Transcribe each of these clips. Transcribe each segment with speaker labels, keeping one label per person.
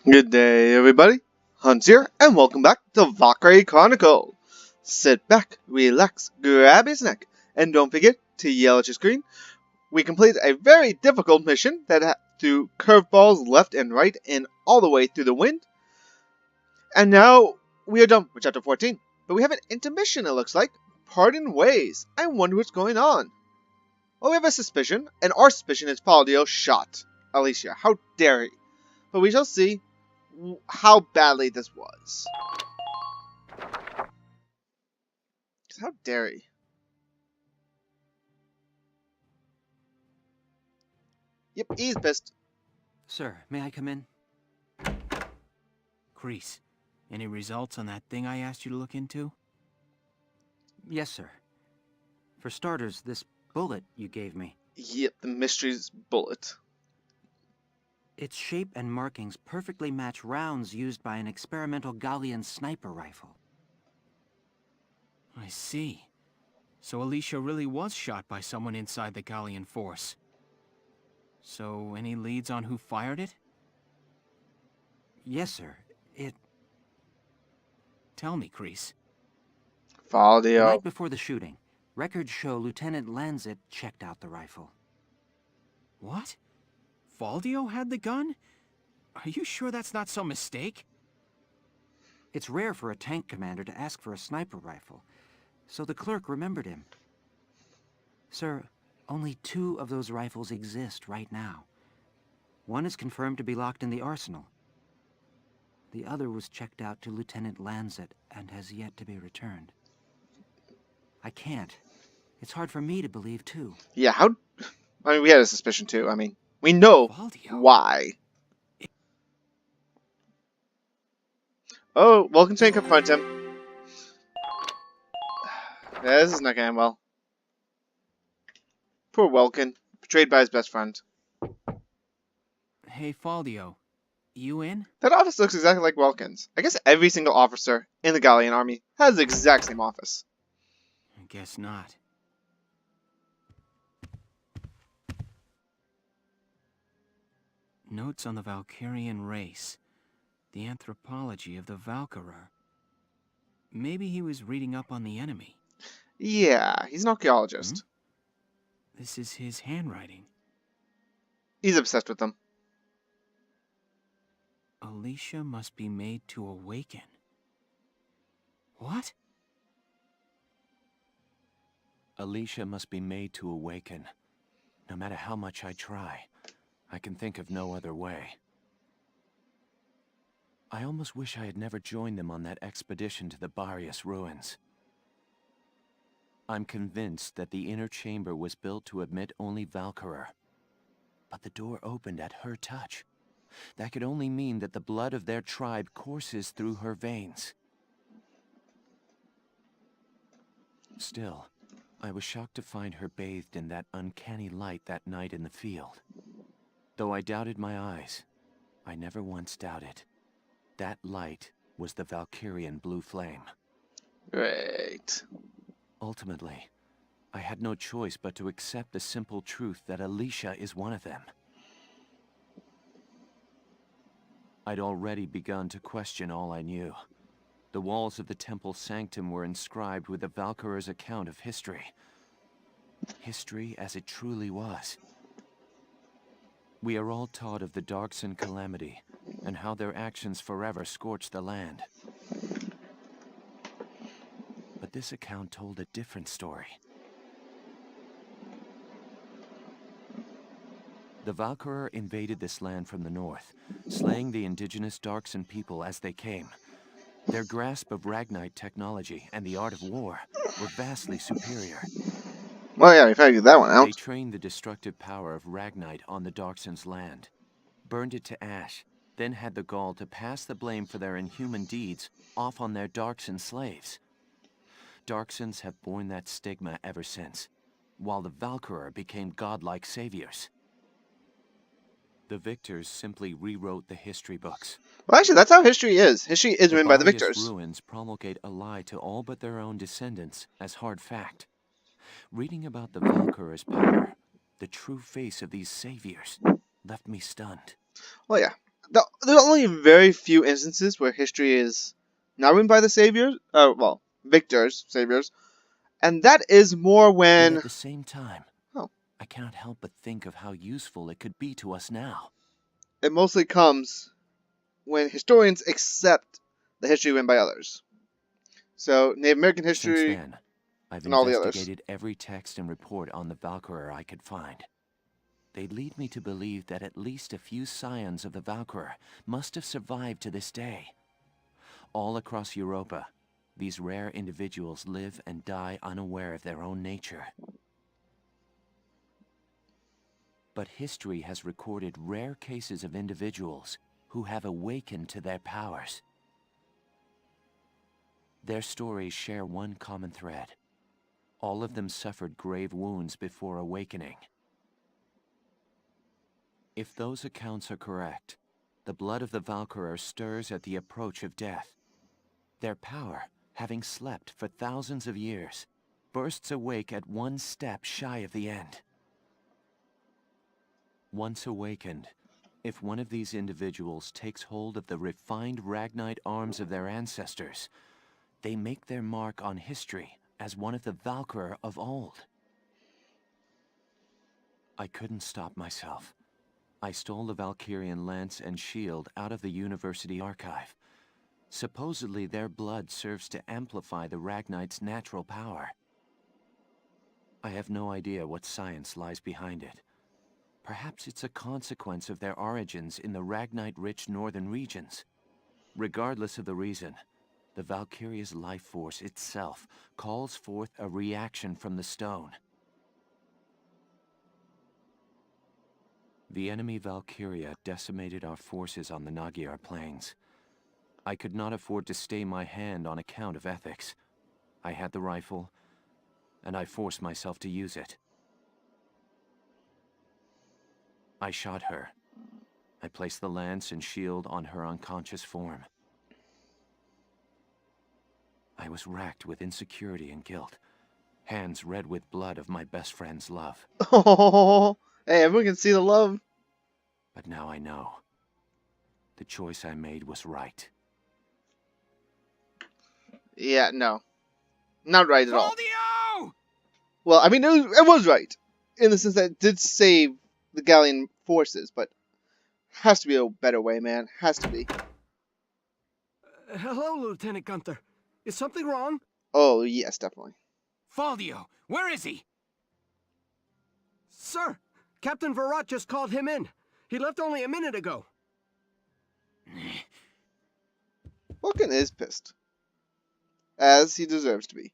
Speaker 1: Good day, everybody. Hans here, and welcome back to Valkyria Chronicles. Sit back, relax, grab your snack, and don't forget to yell at your screen. We completed a very difficult mission that had to curveballs left and right and all the way through the wind. And now we are done with chapter 14. But we have an intermission, it looks like. Parting ways. I wonder what's going on. Well, we have a suspicion, and our suspicion is Valdio shot Alicia. How dare he? But we shall see how badly this was. How dare he? Yep, he's pissed.
Speaker 2: Sir, may I come in? Kreese, any results on that thing I asked you to look into? Yes, sir. For starters, this bullet you gave me.
Speaker 1: Yep, the mystery's bullet.
Speaker 2: Its shape and markings perfectly match rounds used by an experimental Gallian sniper rifle. I see. So Alicia really was shot by someone inside the Gallian force. So, any leads on who fired it? Yes, sir. Tell me, Kreese.
Speaker 1: Valdio.
Speaker 2: The night before the shooting, records show Lieutenant Lancet checked out the rifle. What? Valdio had the gun? Are you sure that's not some mistake? It's rare for a tank commander to ask for a sniper rifle, so the clerk remembered him. Sir, only 2 of those rifles exist right now. One is confirmed to be locked in the arsenal. The other was checked out to Lieutenant Lancet and has yet to be returned. I can't. It's hard for me to believe, too.
Speaker 1: Yeah, how... I mean, we had a suspicion, too. I mean, we know why. Oh, Welkin to confront him. Yeah, this is not going well. Poor Welkin, betrayed by his best friend.
Speaker 2: Hey, Valdio, you in?
Speaker 1: That office looks exactly like Welkin's. I guess every single officer in the Gallian army has the exact same office.
Speaker 2: I guess not. Notes on the Valkyrian race. The anthropology of the Valkyra. Maybe he was reading up on the enemy.
Speaker 1: Yeah, he's an archaeologist.
Speaker 2: This is his handwriting.
Speaker 1: He's obsessed with them.
Speaker 2: Alicia must be made to awaken. What?
Speaker 3: Alicia must be made to awaken. No matter how much I try, I can think of no other way. I almost wish I had never joined them on that expedition to the Barrius ruins. I'm convinced that the inner chamber was built to admit only Valkyra. But the door opened at her touch. That could only mean that the blood of their tribe courses through her veins. Still, I was shocked to find her bathed in that uncanny light that night in the field. Though I doubted my eyes, I never once doubted. That light was the Valkyrian blue flame.
Speaker 1: Great.
Speaker 3: Ultimately, I had no choice but to accept the simple truth that Alicia is one of them. I'd already begun to question all I knew. The walls of the temple sanctum were inscribed with the Valkyra's account of history. History as it truly was. We are all taught of the Darkson calamity, and how their actions forever scorched the land. But this account told a different story. The Valkyra invaded this land from the north, slaying the indigenous Darkson people as they came. Their grasp of Ragnite technology and the art of war were vastly superior.
Speaker 1: Well, yeah, we figured that one out.
Speaker 3: They trained the destructive power of Ragnite on the Darkson's land, burned it to ash, then had the gall to pass the blame for their inhuman deeds off on their Darkson slaves. Darksons have borne that stigma ever since, while the Valkyra became godlike saviors. The victors simply rewrote the history books.
Speaker 1: Well, actually, that's how history is. History is written by the
Speaker 3: Barrius
Speaker 1: victors.
Speaker 3: Ruins promulgate a lie to all but their own descendants as hard fact. Reading about the Valkyra's power, the true face of these saviors, left me stunned.
Speaker 1: Well, yeah. There are only very few instances where history is not written by the saviors, well, victors, saviors, and that is more
Speaker 3: Yet
Speaker 1: when...
Speaker 3: at the same time,
Speaker 1: Oh.
Speaker 3: I cannot help but think of how useful it could be to us now.
Speaker 1: It mostly comes when historians accept the history written by others. So, Native American history,
Speaker 3: Since then, I've
Speaker 1: and all the others.
Speaker 3: investigated every text and report on the Valkyria I could find. They lead me to believe that at least a few scions of the Valkyria must have survived to this day. All across Europa, these rare individuals live and die unaware of their own nature. But history has recorded rare cases of individuals who have awakened to their powers. Their stories share one common thread. All of them suffered grave wounds before awakening. If those accounts are correct, the blood of the Valkyria stirs at the approach of death. Their power, having slept for thousands of years, bursts awake at one step shy of the end. Once awakened, if one of these individuals takes hold of the refined Ragnite arms of their ancestors, they make their mark on history as one of the Valkyria of old. I couldn't stop myself. I stole the Valkyrian lance and shield out of the university archive. Supposedly their blood serves to amplify the Ragnite's natural power. I have no idea what science lies behind it. Perhaps it's a consequence of their origins in the Ragnite-rich northern regions. Regardless of the reason, the Valkyria's life force itself calls forth a reaction from the stone. The enemy Valkyria decimated our forces on the Magyar plains. I could not afford to stay my hand on account of ethics. I had the rifle, and I forced myself to use it. I shot her. I placed the lance and shield on her unconscious form. I was racked with insecurity and guilt, hands red with blood of my best friend's love.
Speaker 1: Oh, hey, everyone can see the love.
Speaker 3: But now I know. The choice I made was right.
Speaker 1: Yeah, no. Not right at all.
Speaker 2: Valdio!
Speaker 1: Well, I mean, it was right. In the sense that it did save the Gallian forces, but has to be a better way, man. Has to be.
Speaker 4: Hello, Lieutenant Gunther. Is something wrong?
Speaker 1: Oh, yes, definitely.
Speaker 2: Valdio, where is he?
Speaker 4: Sir, Captain Virat just called him in. He left only a minute ago.
Speaker 1: Welkin is pissed. As he deserves to be.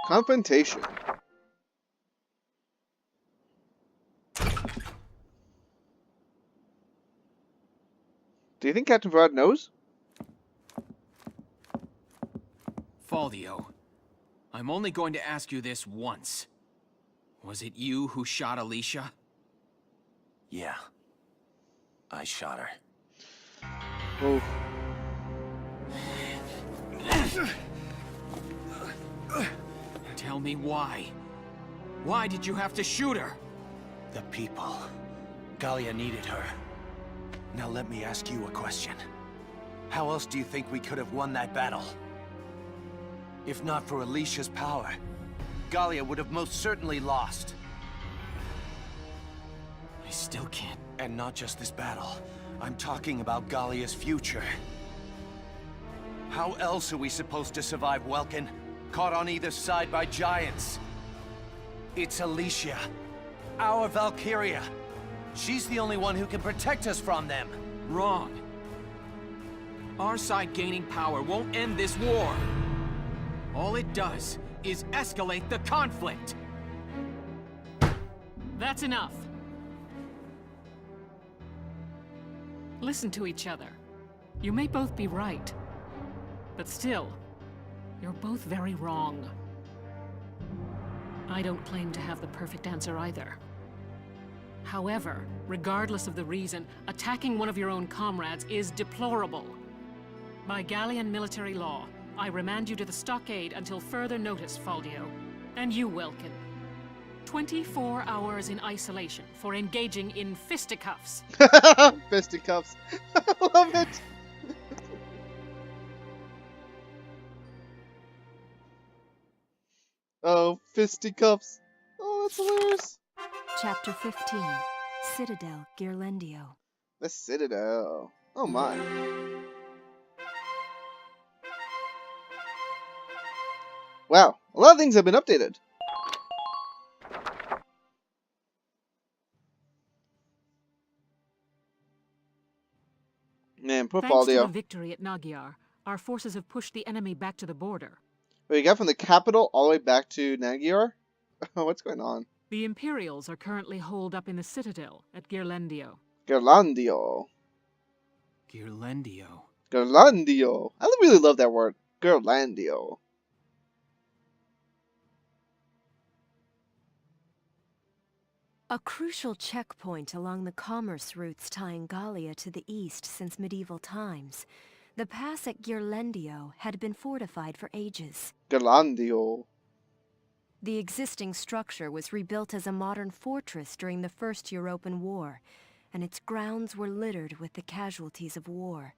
Speaker 1: Confrontation. Do you think Captain Virat knows?
Speaker 2: Valdio, I'm only going to ask you this once. Was it you who shot Alicia?
Speaker 3: Yeah. I shot her.
Speaker 1: Oh.
Speaker 2: Tell me why. Why did you have to shoot her?
Speaker 3: The people. Gallia needed her. Now let me ask you a question. How else do you think we could have won that battle? If not for Alicia's power, Gallia would have most certainly lost.
Speaker 2: I still can't.
Speaker 3: And not just this battle. I'm talking about Gallia's future. How else are we supposed to survive Welkin? Caught on either side by giants. It's Alicia. Our Valkyria. She's the only one who can protect us from them.
Speaker 2: Wrong. Our side gaining power won't end this war. All it does is escalate the conflict.
Speaker 5: That's enough. Listen to each other. You may both be right, but still, you're both very wrong. I don't claim to have the perfect answer either. However, regardless of the reason, attacking one of your own comrades is deplorable. By Gallian military law, I remand you to the stockade until further notice, Valdio. And you, Welkin. 24 hours in isolation for engaging in fisticuffs.
Speaker 1: Fisticuffs. I love it. Oh, fisticuffs. Oh, that's hilarious.
Speaker 6: Chapter 15, Citadel Ghirlandaio.
Speaker 1: The Citadel. Oh my. Wow, a lot of things have been updated. Man, poor
Speaker 5: Thanks to the
Speaker 1: Faldio.
Speaker 5: victory at Nagyar, our forces have pushed the enemy back to the border.
Speaker 1: Wait, you got from the capital all the way back to Nagyar? What's going on?
Speaker 5: The Imperials are currently holed up in the Citadel at Ghirlandaio.
Speaker 1: Ghirlandaio.
Speaker 2: Ghirlandaio.
Speaker 1: Ghirlandaio. I really love that word. Ghirlandaio.
Speaker 6: A crucial checkpoint along the commerce routes tying Gallia to the east since medieval times, the pass at Ghirlandaio had been fortified for ages.
Speaker 1: Ghirlandaio.
Speaker 6: The existing structure was rebuilt as a modern fortress during the First European War, and its grounds were littered with the casualties of war.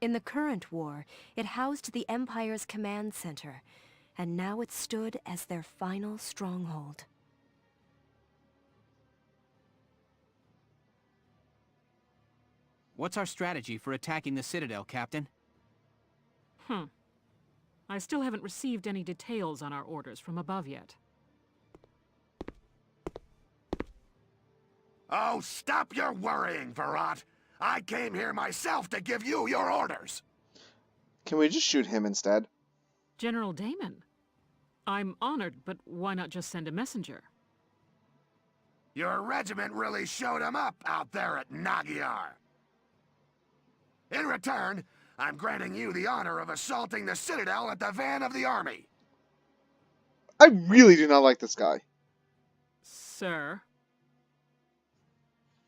Speaker 6: In the current war, it housed the Empire's command center, and now it stood as their final stronghold.
Speaker 2: What's our strategy for attacking the Citadel, Captain?
Speaker 5: I still haven't received any details on our orders from above yet.
Speaker 4: Oh, stop your worrying, Varrot. I came here myself to give you your orders.
Speaker 1: Can we just shoot him instead?
Speaker 5: General Damon. I'm honored, but why not just send a messenger?
Speaker 4: Your regiment really showed him up out there at Nagyar. In return, I'm granting you the honor of assaulting the Citadel at the van of the army.
Speaker 1: I really do not like this guy.
Speaker 5: Sir?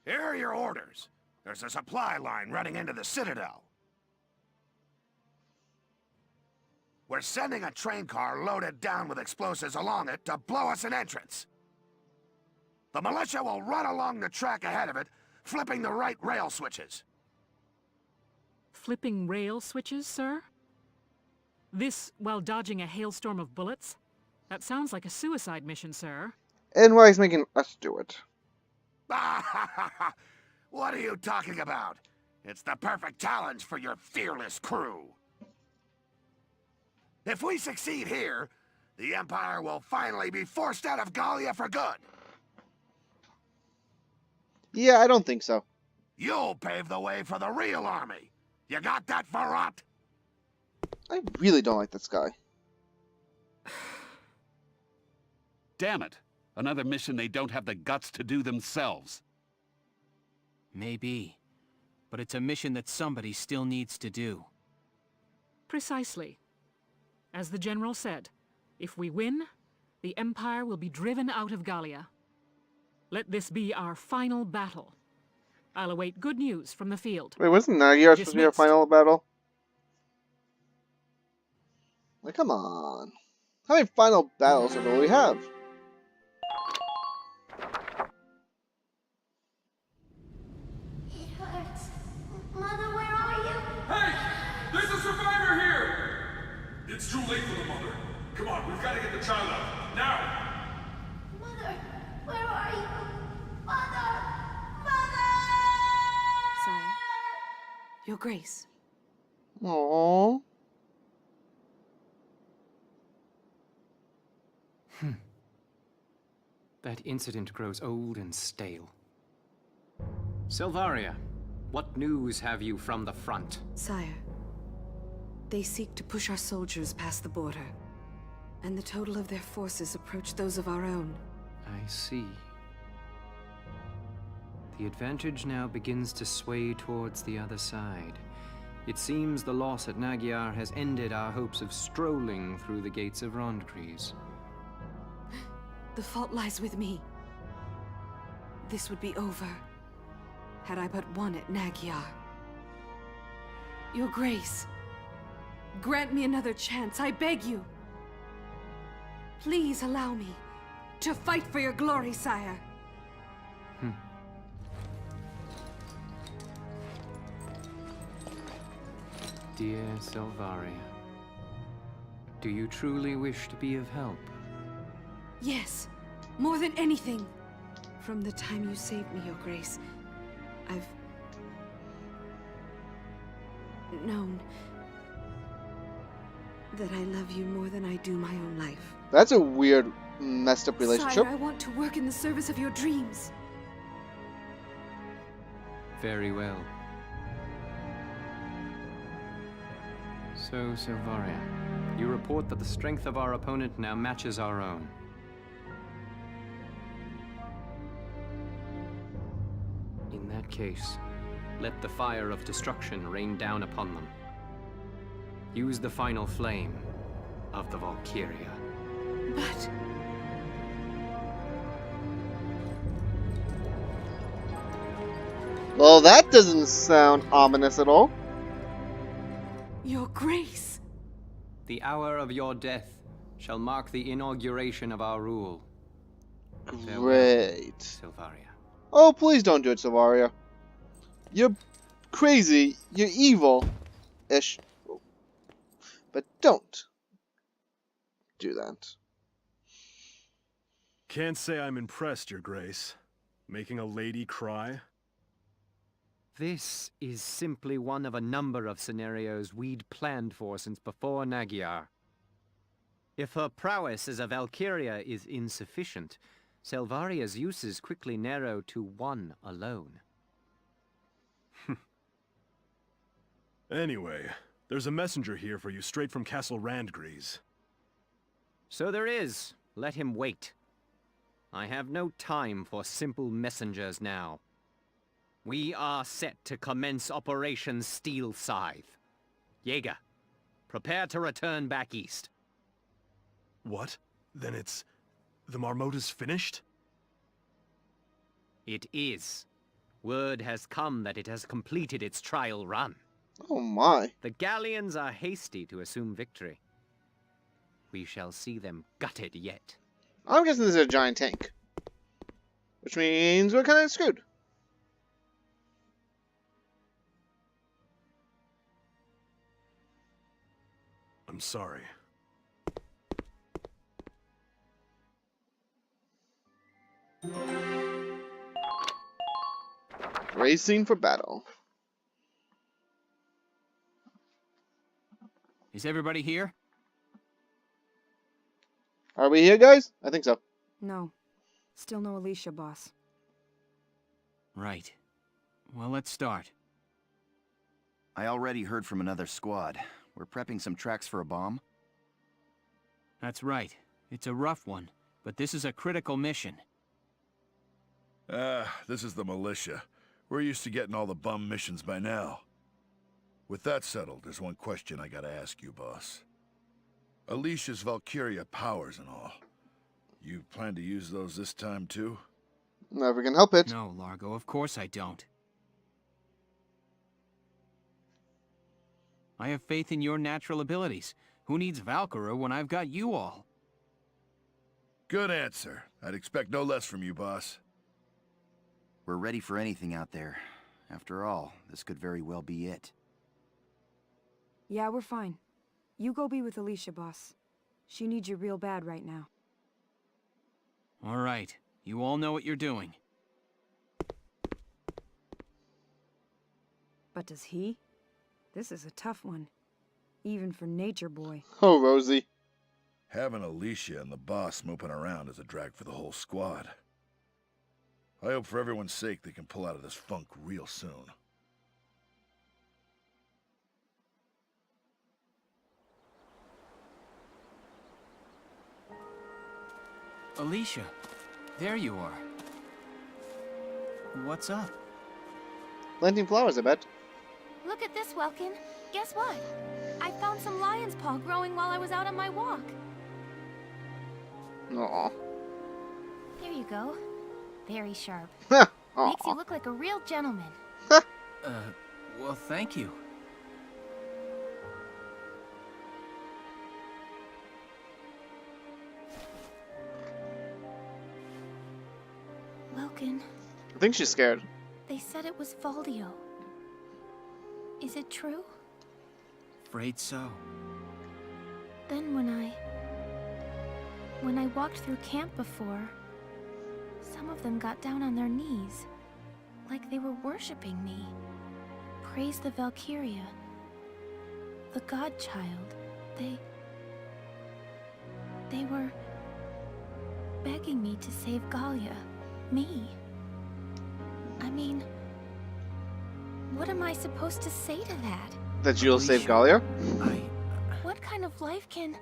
Speaker 4: Here are your orders. There's a supply line running into the Citadel. We're sending a train car loaded down with explosives along it to blow us an entrance. The militia will run along the track ahead of it, flipping the right rail switches.
Speaker 5: Flipping rail switches, sir? This while dodging a hailstorm of bullets? That sounds like a suicide mission, sir.
Speaker 1: And why he's making us do it.
Speaker 4: What are you talking about? It's the perfect challenge for your fearless crew. If we succeed here, the Empire will finally be forced out of Gallia for good.
Speaker 1: Yeah, I don't think so.
Speaker 4: You'll pave the way for the real army. You got that, Varrot?
Speaker 1: I really don't like this guy.
Speaker 7: Damn it. Another mission they don't have the guts to do themselves.
Speaker 2: Maybe. But it's a mission that somebody still needs to do.
Speaker 5: Precisely. As the General said, if we win, the Empire will be driven out of Gallia. Let this be our final battle. I'll await good news from the field.
Speaker 1: Wait, wasn't Nagyar supposed to be our
Speaker 5: Dismissed.
Speaker 1: final battle? Like, come on. How many final battles will we have?
Speaker 8: It hurts. Mother, where are you?
Speaker 9: Hey! There's a survivor here! It's too late for the mother. Come on, we've got to get the child out. Now!
Speaker 8: Mother, where are you? Mother!
Speaker 10: Sire, Your Grace.
Speaker 1: Aww.
Speaker 11: That incident grows old and stale. Silvaria, what news have you from the front?
Speaker 10: Sire, they seek to push our soldiers past the border, and the total of their forces approach those of our own.
Speaker 11: I see. The advantage now begins to sway towards the other side. It seems the loss at Nagyar has ended our hopes of strolling through the gates of Rondgries.
Speaker 10: The fault lies with me. This would be over had I but won at Nagyar. Your Grace, grant me another chance, I beg you. Please allow me To fight for your glory, sire.
Speaker 11: Dear Selvaria, do you truly wish to be of help?
Speaker 10: Yes, more than anything. From the time you saved me, Your Grace, I've known that I love you more than I do my own life.
Speaker 1: That's a weird, messed up relationship.
Speaker 10: Sire, I want to work in the service of your dreams.
Speaker 11: Very well. So, Selvaria, you report that the strength of our opponent now matches our own. In that case, let the fire of destruction rain down upon them. Use the final flame of the Valkyria.
Speaker 10: But...
Speaker 1: Well, that doesn't sound ominous at all.
Speaker 10: Your Grace!
Speaker 11: The hour of your death shall mark the inauguration of our rule.
Speaker 1: Great.
Speaker 11: Selvaria.
Speaker 1: Oh, please don't do it, Selvaria. You're crazy. You're evil-ish. But don't do that.
Speaker 12: Can't say I'm impressed, Your Grace. Making a lady cry?
Speaker 11: This is simply one of a number of scenarios we'd planned for since before Nagyar. If her prowess as a Valkyria is insufficient, Selvaria's uses quickly narrow to one alone.
Speaker 12: Anyway, there's a messenger here for you straight from Castle Randgrease.
Speaker 11: So there is. Let him wait. I have no time for simple messengers now. We are set to commence Operation Steel Scythe. Jaeger, prepare to return back east.
Speaker 12: What? Then it's... the Marmota's finished?
Speaker 11: It is. Word has come that it has completed its trial run.
Speaker 1: Oh my.
Speaker 11: The Gallians are hasty to assume victory. We shall see them gutted yet.
Speaker 1: I'm guessing this is a giant tank. Which means we're kind of screwed.
Speaker 12: I'm sorry.
Speaker 1: Racing for battle.
Speaker 2: Is everybody here?
Speaker 1: Are we here, guys? I think so.
Speaker 10: No. Still no Alicia, boss.
Speaker 2: Right. Well, let's start.
Speaker 13: I already heard from another squad. We're prepping some tracks for a bomb.
Speaker 2: That's right. It's a rough one, but this is a critical mission.
Speaker 4: This is the militia. We're used to getting all the bum missions by now. With that settled, there's one question I gotta ask you, boss. Alicia's Valkyria powers and all. You plan to use those this time, too?
Speaker 1: Never can help it.
Speaker 2: No, Largo, of course I don't. I have faith in your natural abilities. Who needs Valkyria when I've got you all?
Speaker 4: Good answer. I'd expect no less from you, boss.
Speaker 13: We're ready for anything out there. After all, this could very well be it.
Speaker 10: Yeah, we're fine. You go be with Alicia, boss. She needs you real bad right now.
Speaker 2: All right. You all know what you're doing.
Speaker 10: But does he? This is a tough one. Even for Nature Boy.
Speaker 1: Oh, Rosie.
Speaker 4: Having Alicia and the boss moping around is a drag for the whole squad. I hope for everyone's sake they can pull out of this funk real soon.
Speaker 2: Alicia, there you are. What's up?
Speaker 1: Planting flowers, I bet.
Speaker 8: Look at this, Welkin. Guess what? I found some lion's paw growing while I was out on my walk.
Speaker 1: Aw.
Speaker 8: Here you go. Very sharp.
Speaker 1: Aw.
Speaker 8: Makes you look like a real gentleman.
Speaker 2: Well, thank you.
Speaker 8: Welkin.
Speaker 1: I think she's scared.
Speaker 8: They said it was Valdio. Is it true?
Speaker 2: Afraid so.
Speaker 8: Then when I walked through camp before, some of them got down on their knees, like they were worshipping me. Praise the Valkyria, the godchild. They were begging me to save Gallia. Me. I mean, what am I supposed to say to that?
Speaker 1: That you'll save Gallia?
Speaker 8: What kind of life can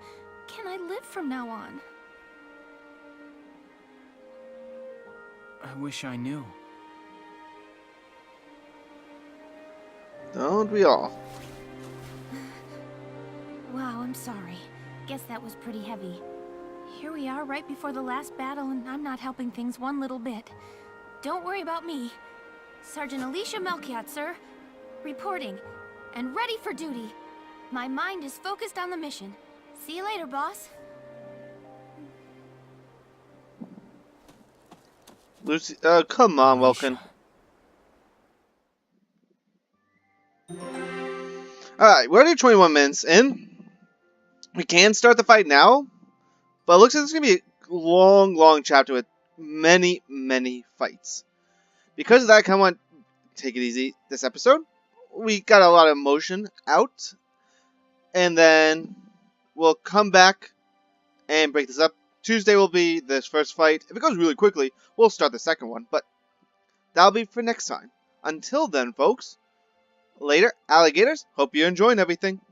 Speaker 8: I live from now on?
Speaker 2: I wish I knew.
Speaker 1: Don't we all?
Speaker 8: Wow, I'm sorry. Guess that was pretty heavy. Here we are right before the last battle, and I'm not helping things one little bit. Don't worry about me. Sergeant Alicia Melchiot, sir. Reporting. And ready for duty. My mind is focused on the mission. See you later, boss.
Speaker 1: Lucy, come on, Welkin. Alright, we're already 21 minutes in. We can start the fight now, but it looks like it's going to be a long chapter with many fights. Because of that, I kind of want to take it easy this episode. We got a lot of emotion out, and then we'll come back and break this up. Tuesday will be this first fight. If it goes really quickly, we'll start the second one, but that'll be for next time. Until then, folks, later, alligators. Hope you're enjoying everything.